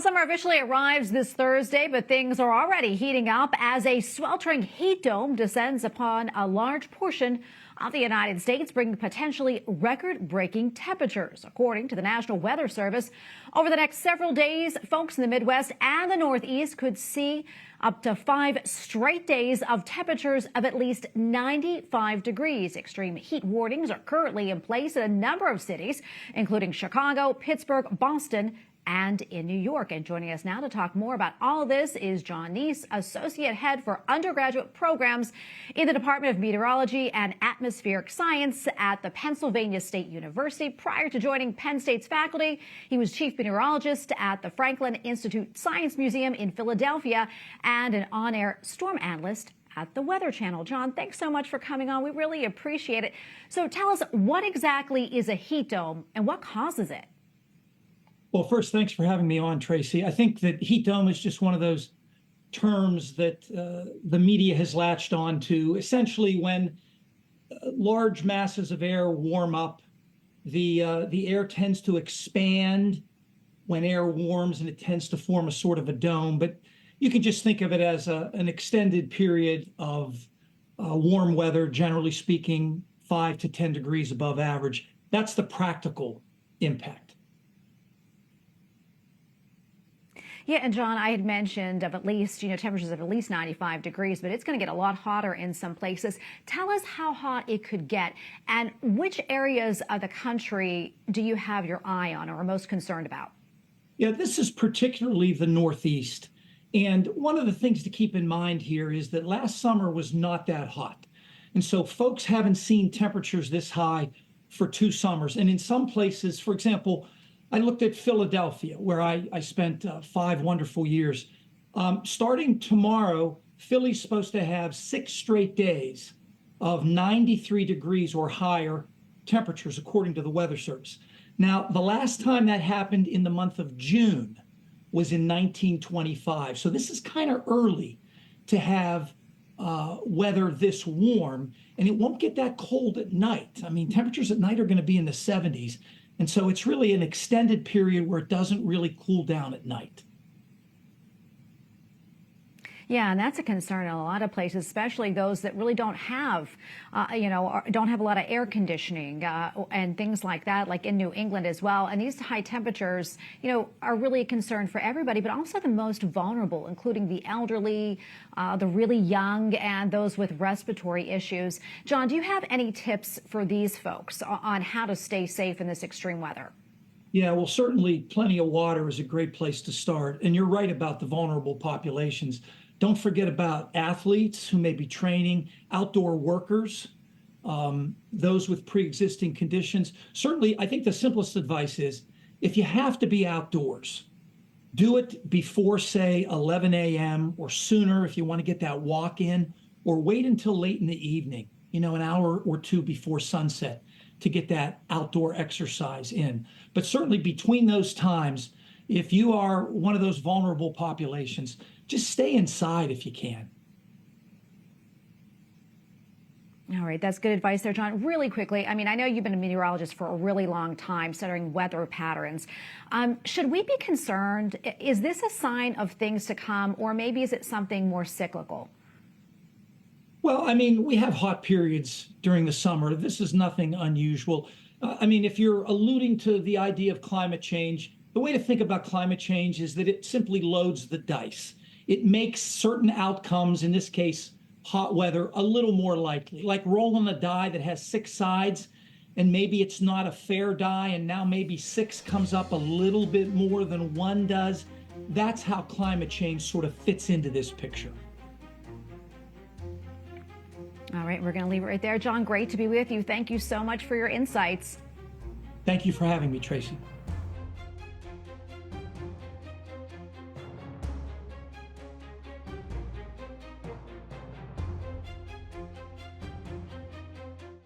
Summer officially arrives this Thursday, but things are already heating up as a sweltering heat dome descends upon a large portion of the United States, bringing potentially record-breaking temperatures. According to the National Weather Service, over the next several days, folks in the Midwest and the Northeast could see up to 5 straight days of temperatures of at least 95 degrees. Extreme heat warnings are currently in place in a number of cities, including Chicago, Pittsburgh, Boston, and in New York. And joining us now to talk more about all of this is Jon Nese, Associate Head for Undergraduate Programs in the Department of Meteorology and Atmospheric Science at the Pennsylvania State University. Prior to joining Penn State's faculty, he was Chief Meteorologist at the Franklin Institute Science Museum in Philadelphia and an on-air storm analyst at the Weather Channel. Jon, thanks so much for coming on. We really appreciate it. So tell us, what exactly is a heat dome and what causes it? Well, first, thanks for having me on, Tracy. I think that heat dome is just one of those terms that the media has latched on to. Essentially, when large masses of air warm up, the air tends to expand when air warms, and it tends to form a sort of a dome. But you can just think of it as an extended period of warm weather, generally speaking, 5 to 10 degrees above average. That's the practical impact. Yeah, and Jon, I had mentioned of at least, temperatures of at least 95 degrees, but it's going to get a lot hotter in some places. Tell us how hot it could get and which areas of the country do you have your eye on or are most concerned about? Yeah, this is particularly the Northeast. And one of the things to keep in mind here is that last summer was not that hot. And so folks haven't seen temperatures this high for 2 summers. And in some places, for example, I looked at Philadelphia, where I spent 5 wonderful years. Starting tomorrow, Philly's supposed to have 6 straight days of 93 degrees or higher temperatures, according to the Weather Service. Now, the last time that happened in the month of June was in 1925. So this is kind of early to have weather this warm, and it won't get that cold at night. I mean, temperatures at night are going to be in the 70s. And so it's really an extended period where it doesn't really cool down at night. Yeah, and that's a concern in a lot of places, especially those that really don't have, don't have a lot of air conditioning and things like that, like in New England as well. And these high temperatures, are really a concern for everybody, but also the most vulnerable, including the elderly, the really young, and those with respiratory issues. Jon, do you have any tips for these folks on how to stay safe in this extreme weather? Yeah, well, certainly plenty of water is a great place to start. And you're right about the vulnerable populations. Don't forget about athletes who may be training, outdoor workers, those with pre-existing conditions. Certainly, I think the simplest advice is if you have to be outdoors, do it before, say, 11 a.m. or sooner if you want to get that walk in, or wait until late in the evening, an hour or 2 before sunset to get that outdoor exercise in. But certainly between those times, if you are one of those vulnerable populations, just stay inside if you can. All right, that's good advice there, Jon. Really quickly, I know you've been a meteorologist for a really long time, studying weather patterns. Should we be concerned? Is this a sign of things to come, or maybe is it something more cyclical? Well, we have hot periods during the summer. This is nothing unusual. If you're alluding to the idea of climate change, the way to think about climate change is that it simply loads the dice. It makes certain outcomes, in this case, hot weather, a little more likely, like rolling a die that has 6 sides, and maybe it's not a fair die, and now maybe 6 comes up a little bit more than 1 does. That's how climate change sort of fits into this picture. All right, we're going to leave it right there. Jon, great to be with you. Thank you so much for your insights. Thank you for having me, Tracy.